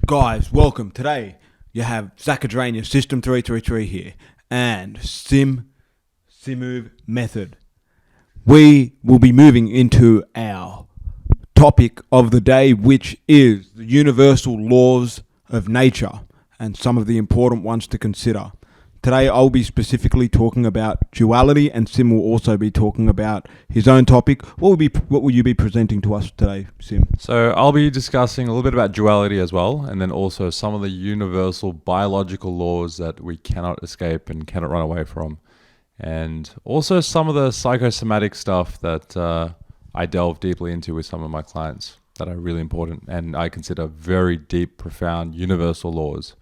Guys, welcome. Today you have Zac Adraneia, System 333 here, and Simove Method. We will be moving into our topic of the day, which is the universal laws of nature and some of the important ones to consider. Today I'll be specifically talking about duality, and Sim will also be talking about his own topic. What will you be presenting to us today, Sim? So I'll be discussing a little bit about duality as well, and then also some of the universal biological laws that we cannot escape and cannot run away from. And also some of the psychosomatic stuff that I delve deeply into with some of my clients that are really important and I consider very deep, profound, universal laws.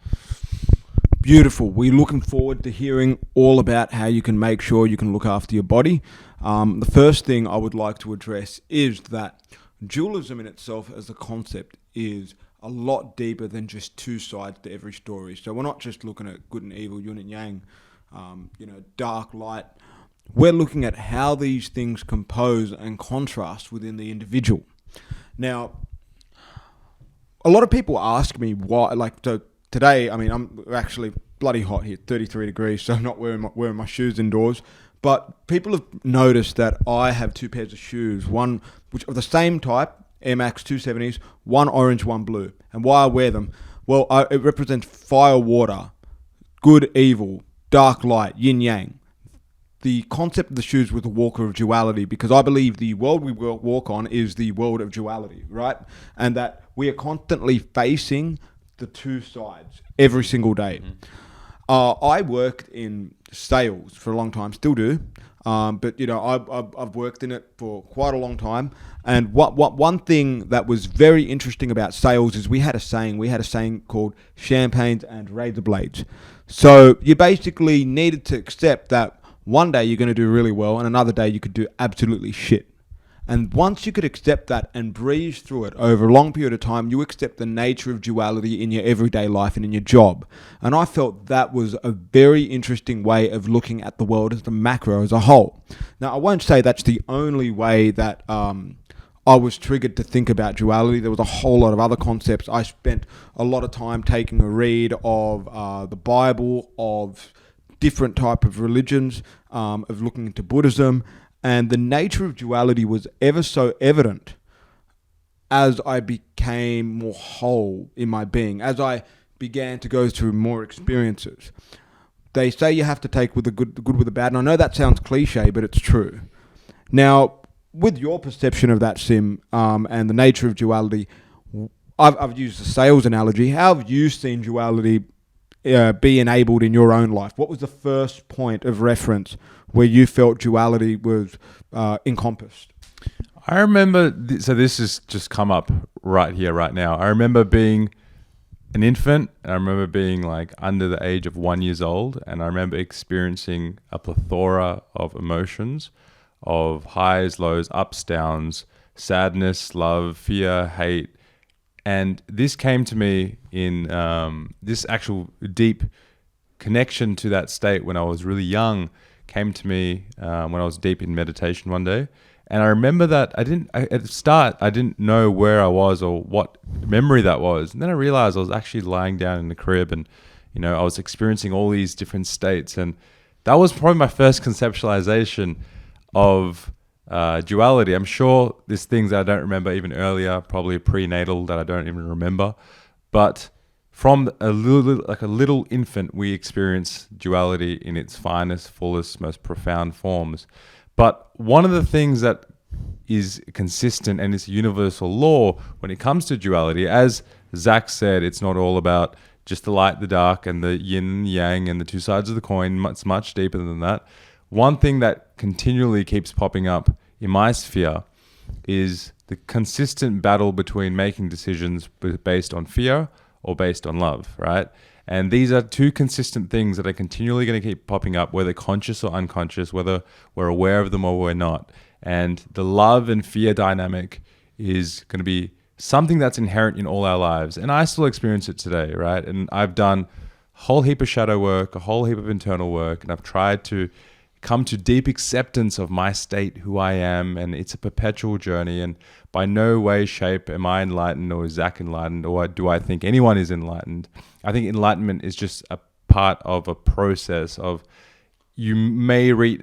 Beautiful. We're looking forward to hearing all about how you can make sure you can look after your body. The first thing I would like to address is that dualism in itself as a concept is a lot deeper than just two sides to every story. So we're not just looking at good and evil, yin and yang, dark, light. We're looking at how these things compose and contrast within the individual. Now, a lot of people ask me why, today, I'm actually bloody hot here, 33 degrees, so I'm not wearing my shoes indoors. But people have noticed that I have two pairs of shoes, one which of the same type, Air Max 270s, one orange, one blue. And why I wear them? Well, it represents fire, water, good, evil, dark, light, yin, yang. The concept of the shoes was the walker of duality, because I believe the world we walk on is the world of duality, right? And that we are constantly facing the two sides every single day. I worked in sales for a long time, still do, but I've worked in it for quite a long time. And one thing that was very interesting about sales is we had a saying called champagnes and razor blades. So you basically needed to accept that one day you're going to do really well and another day you could do absolutely shit. And once you could accept that and breeze through it over a long period of time, you accept the nature of duality in your everyday life and in your job. And I felt that was a very interesting way of looking at the world as the macro as a whole. Now, I won't say that's the only way that I was triggered to think about duality. There was a whole lot of other concepts. I spent a lot of time taking a read of the Bible, of different type of religions, of looking into Buddhism. And the nature of duality was ever so evident as I became more whole in my being, as I began to go through more experiences. They say you have to take with the good with the bad, and I know that sounds cliche, but it's true. Now, with your perception of that, Sim, and the nature of duality, I've used the sales analogy. How have you seen duality be enabled in your own life? What was the first point of reference where you felt duality was encompassed? I remember, so this has just come up right here, right now. I remember being an infant, and I remember being like under the age of 1 year old, and I remember experiencing a plethora of emotions, of highs, lows, ups, downs, sadness, love, fear, hate. And this came to me in this actual deep connection to that state when I was really young, came to me when I was deep in meditation one day. And I remember that at the start, I didn't know where I was or what memory that was. And then I realized I was actually lying down in the crib and, I was experiencing all these different states. And that was probably my first conceptualization of duality. I'm sure there's things that I don't remember even earlier, probably prenatal that I don't even remember. But from a little infant, we experience duality in its finest, fullest, most profound forms. But one of the things that is consistent and is a universal law when it comes to duality, as Zac said, it's not all about just the light, the dark, and the yin and yang and the two sides of the coin. It's much deeper than that. One thing that continually keeps popping up in my sphere is the consistent battle between making decisions based on fear or based on love, right? And these are two consistent things that are continually going to keep popping up, whether conscious or unconscious, whether we're aware of them or we're not. And the love and fear dynamic is going to be something that's inherent in all our lives. And I still experience it today, right? And I've done a whole heap of shadow work, a whole heap of internal work, and I've tried to come to deep acceptance of my state, who I am, and it's a perpetual journey. And by no way, shape am I enlightened, or is Zac enlightened, or do I think anyone is enlightened. I think enlightenment is just a part of a process of, you may reach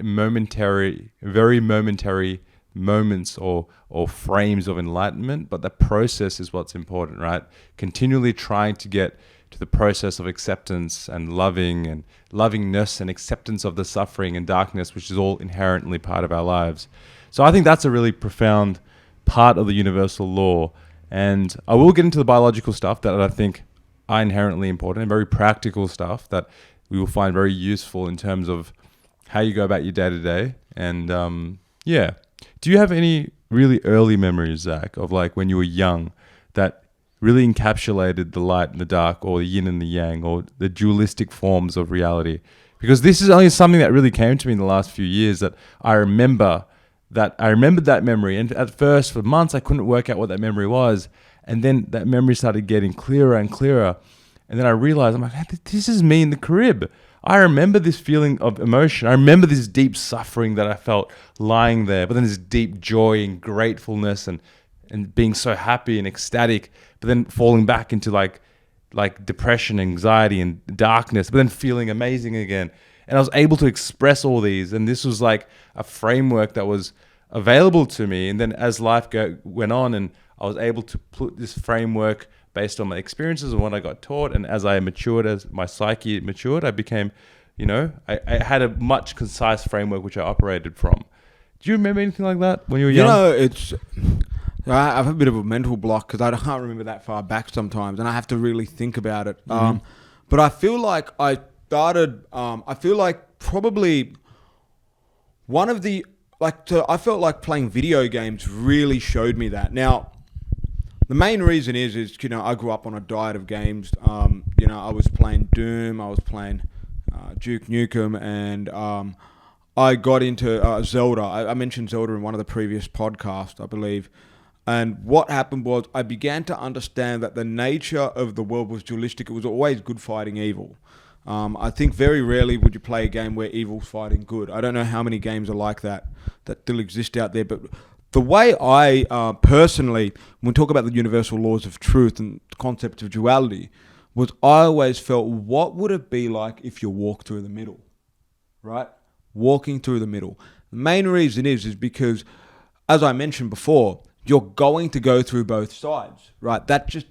very momentary moments or frames of enlightenment, but the process is what's important, right? Continually trying to get to the process of acceptance and lovingness and acceptance of the suffering and darkness, which is all inherently part of our lives. So I think that's a really profound part of the universal law. And I will get into the biological stuff that I think are inherently important, and very practical stuff that we will find very useful in terms of how you go about your day-to-day. And do you have any really early memories, Zac, of like when you were young that really encapsulated the light and the dark, or the yin and the yang, or the dualistic forms of reality? Because this is only something that really came to me in the last few years, that I remembered that memory. And at first, for months, I couldn't work out what that memory was. And then that memory started getting clearer and clearer. And then I realized, I'm like, hey, this is me in the crib. I remember this feeling of emotion. I remember this deep suffering that I felt lying there, but then this deep joy and gratefulness and being so happy and ecstatic, but then falling back into like depression, anxiety, and darkness, but then feeling amazing again. And I was able to express all these. And this was like a framework that was available to me. And then as life went on, and I was able to put this framework based on my experiences and what I got taught. And as I matured, as my psyche matured, I became, I had a much concise framework which I operated from. Do you remember anything like that when you were young? I have a bit of a mental block because I can't remember that far back sometimes, and I have to really think about it. Mm-hmm. But I feel like I felt like playing video games really showed me that. Now, the main reason is I grew up on a diet of games. I was playing Doom, I was playing Duke Nukem, and I got into Zelda. I mentioned Zelda in one of the previous podcasts, I believe. And what happened was I began to understand that the nature of the world was dualistic. It was always good fighting evil. I think very rarely would you play a game where evil's fighting good. I don't know how many games are like that still exist out there, but the way I personally, when we talk about the universal laws of truth and the concept of duality, was I always felt, what would it be like if you walk through the middle, right? Walking through the middle. The main reason is because, as I mentioned before, you're going to go through both sides, right? That's just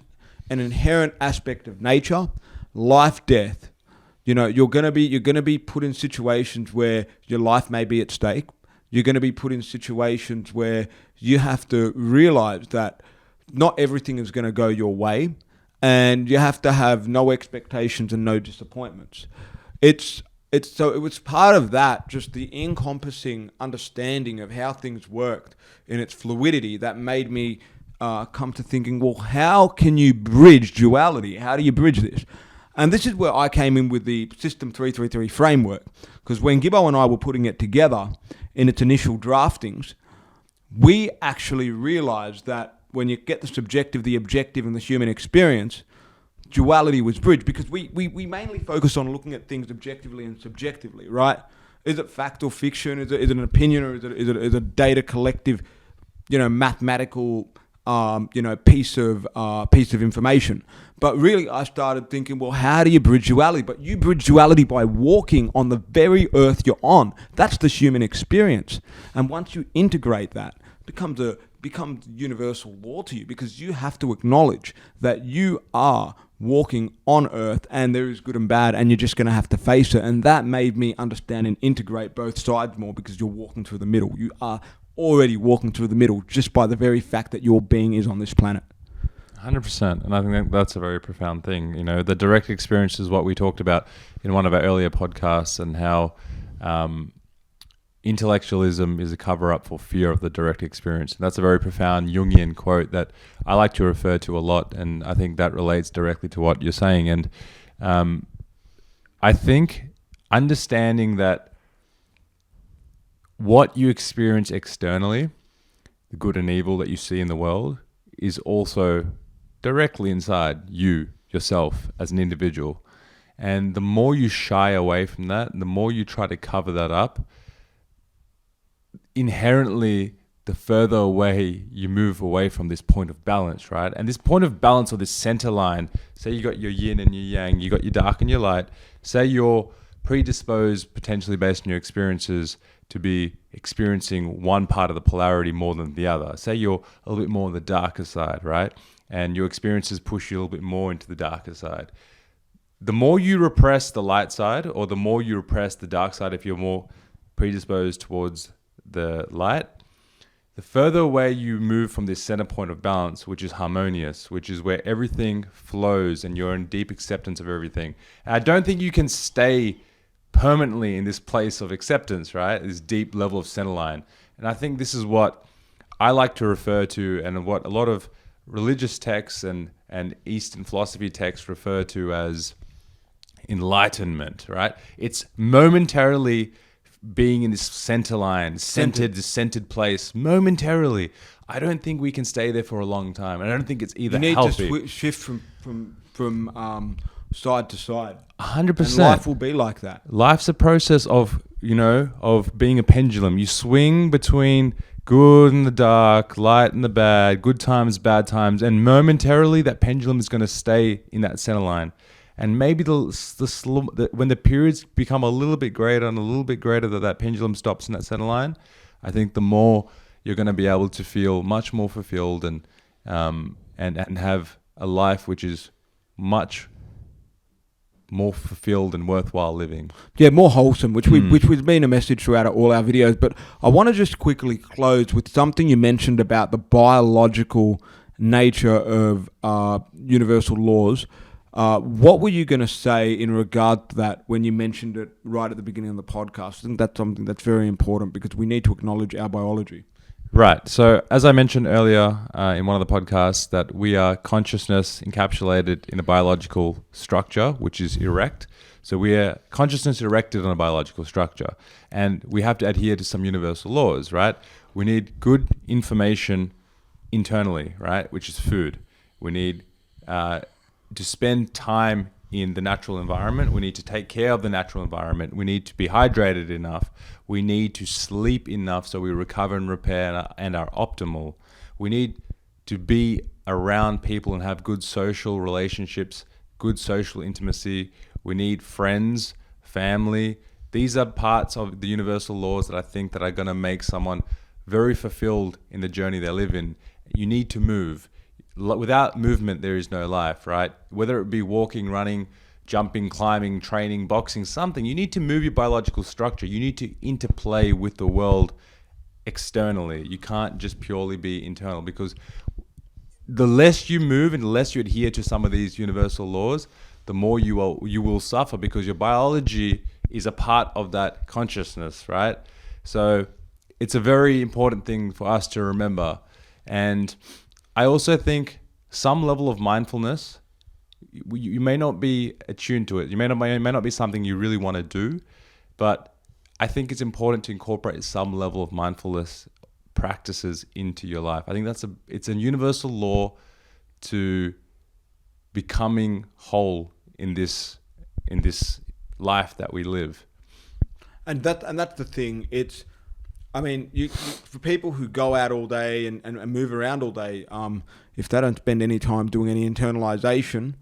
an inherent aspect of nature, life, death. You're gonna be put in situations where your life may be at stake. You're going to be put in situations where you have to realize that not everything is going to go your way, and you have to have no expectations and no disappointments. So it was part of that, just the encompassing understanding of how things worked in its fluidity, that made me come to thinking, well, how can you bridge duality? How do you bridge this? And this is where I came in with the System 333 framework, because when Gibbo and I were putting it together in its initial draftings, we actually realized that when you get the subjective, the objective, and the human experience, duality was bridged, because we mainly focus on looking at things objectively and subjectively, right? Is it fact or fiction? Is it an opinion, or is it a data collective, mathematical piece of information? But really, I started thinking, well, how do you bridge duality? But you bridge duality by walking on the very earth you're on. That's the human experience. And once you integrate that, it becomes universal law to you, because you have to acknowledge that you are walking on earth, and there is good and bad, and you're just going to have to face it. And that made me understand and integrate both sides more, because you're walking through the middle. You are already walking through the middle just by the very fact that your being is on this planet. 100%. And I think that's a very profound thing. The direct experience is what we talked about in one of our earlier podcasts, and how intellectualism is a cover-up for fear of the direct experience. And that's a very profound Jungian quote that I like to refer to a lot, and I think that relates directly to what you're saying. And I think understanding that what you experience externally, the good and evil that you see in the world, is also directly inside yourself as an individual. And the more you shy away from that, the more you try to cover that up, inherently, the further away you move away from this point of balance, right? And this point of balance, or this center line, say you got your yin and your yang, you got your dark and your light, say you're predisposed, potentially based on your experiences, to be experiencing one part of the polarity more than the other. Say you're a little bit more on the darker side, right? And your experiences push you a little bit more into the darker side. The more you repress the light side, or the more you repress the dark side, if you're more predisposed towards the light, the further away you move from this center point of balance, which is harmonious, which is where everything flows and you're in deep acceptance of everything. And I don't think you can stay permanently in this place of acceptance, right? This deep level of center line. And I think this is what I like to refer to, and what a lot of religious texts and Eastern philosophy texts refer to as enlightenment, right? It's momentarily being in this center line, centered place, momentarily. I don't think we can stay there for a long time. And I don't think it's either healthy. You need to shift from side to side. 100%. And life will be like that. Life's a process of, of being a pendulum. You swing between good and the dark, light and the bad, good times, bad times. And momentarily, that pendulum is going to stay in that center line. And maybe when the periods become a little bit greater and a little bit greater, that pendulum stops in that center line, I think the more you're going to be able to feel much more fulfilled and have a life which is much more fulfilled and worthwhile living. Yeah, more wholesome, which has been a message throughout all our videos. But I want to just quickly close with something you mentioned about the biological nature of universal laws. What were you going to say in regard to that when you mentioned it right at the beginning of the podcast? I think that's something that's very important because we need to acknowledge our biology. Right. So as I mentioned earlier in one of the podcasts, that we are consciousness encapsulated in a biological structure, which is erect. So we are consciousness erected on a biological structure. And we have to adhere to some universal laws, right? We need good information internally, right? Which is food. We need to spend time in the natural environment. We need to take care of the natural environment. We need to be hydrated enough. We need to sleep enough so we recover and repair and are optimal. We need to be around people and have good social relationships, good social intimacy. We need friends, family. These are parts of the universal laws that I think that are going to make someone very fulfilled in the journey they live in. You need to move. Without movement, there is no life, right? Whether it be walking, running, jumping, climbing, training, boxing, something, you need to move your biological structure. You need to interplay with the world externally. You can't just purely be internal, because the less you move and the less you adhere to some of these universal laws, the more you will suffer, because your biology is a part of that consciousness, right? So it's a very important thing for us to remember. And I also think some level of mindfulness, you may not be attuned to it. It may not be something you really want to do, but I think it's important to incorporate some level of mindfulness practices into your life. I think it's a universal law to becoming whole in this life that we live. And that's the thing. It's, I mean, for people who go out all day and move around all day, if they don't spend any time doing any internalization,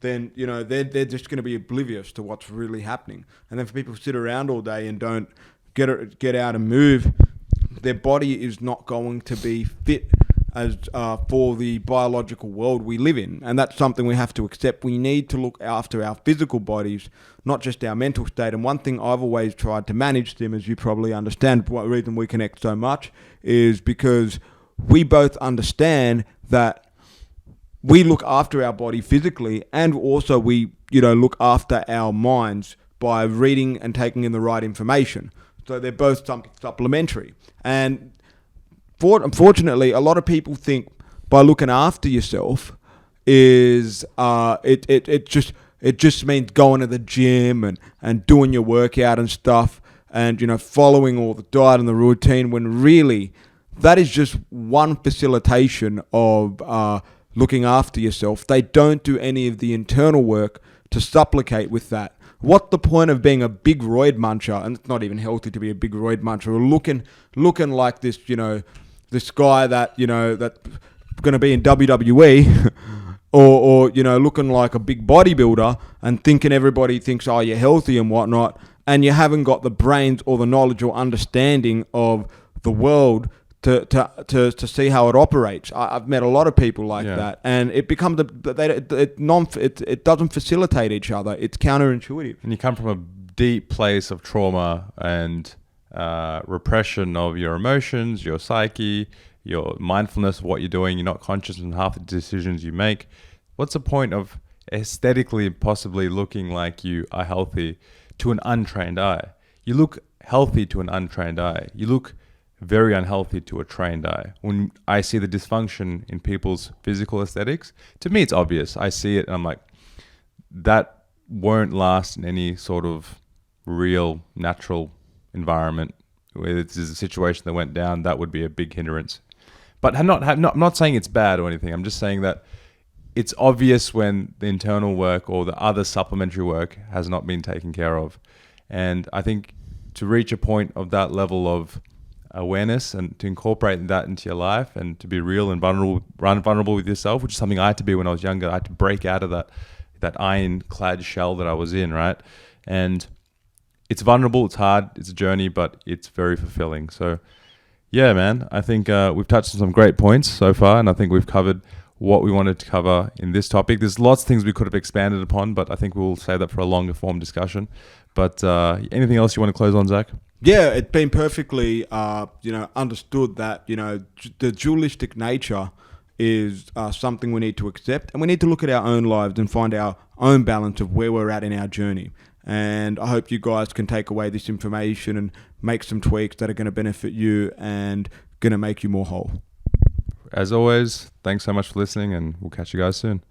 then they're just going to be oblivious to what's really happening. And then for people who sit around all day and don't get out and move, their body is not going to be fit as for the biological world we live in. And that's something we have to accept. We need to look after our physical bodies, not just our mental state. And one thing I've always tried to manage, Tim, as you probably understand, what reason we connect so much is because we both understand that we look after our body physically, and also we, look after our minds by reading and taking in the right information. So they're both supplementary. And unfortunately, a lot of people think by looking after yourself is it just means going to the gym and doing your workout and stuff, and following all the diet and the routine, when really that is just one facilitation of looking after yourself. They don't do any of the internal work to supplicate with that. what the point of being a big roid muncher, and it's not even healthy to be a big roid muncher, or looking like this, this guy that, that's going to be in WWE, or looking like a big bodybuilder and thinking everybody thinks, oh, you're healthy and whatnot, and you haven't got the brains or the knowledge or understanding of the world to see how it operates. I've met a lot of people like that, and it becomes it doesn't facilitate each other. It's counterintuitive. And you come from a deep place of trauma and repression of your emotions, your psyche, your mindfulness of what you're doing. You're not conscious in half the decisions you make. What's the point of aesthetically possibly looking like you are healthy to an untrained eye? You look healthy to an untrained eye. You look very unhealthy to a trained eye. When I see the dysfunction in people's physical aesthetics, to me it's obvious. I see it and I'm like, that won't last in any sort of real natural environment. Where this is a situation that went down, that would be a big hindrance. But I'm not saying it's bad or anything. I'm just saying that it's obvious when the internal work or the other supplementary work has not been taken care of. And I think to reach a point of that level of awareness and to incorporate that into your life and to be real and vulnerable with yourself, which is something I had to be when I was younger. I had to break out of that ironclad shell that I was in, right? And it's vulnerable, it's hard, it's a journey, but it's very fulfilling. So yeah, man, I think we've touched on some great points so far, and I think we've covered what we wanted to cover in this topic. There's lots of things we could have expanded upon, but I think we'll save that for a longer form discussion. But anything else you want to close on, Zac? Yeah, it's been perfectly, understood that, the dualistic nature is something we need to accept, and we need to look at our own lives and find our own balance of where we're at in our journey. And I hope you guys can take away this information and make some tweaks that are going to benefit you and going to make you more whole. As always, thanks so much for listening, and we'll catch you guys soon.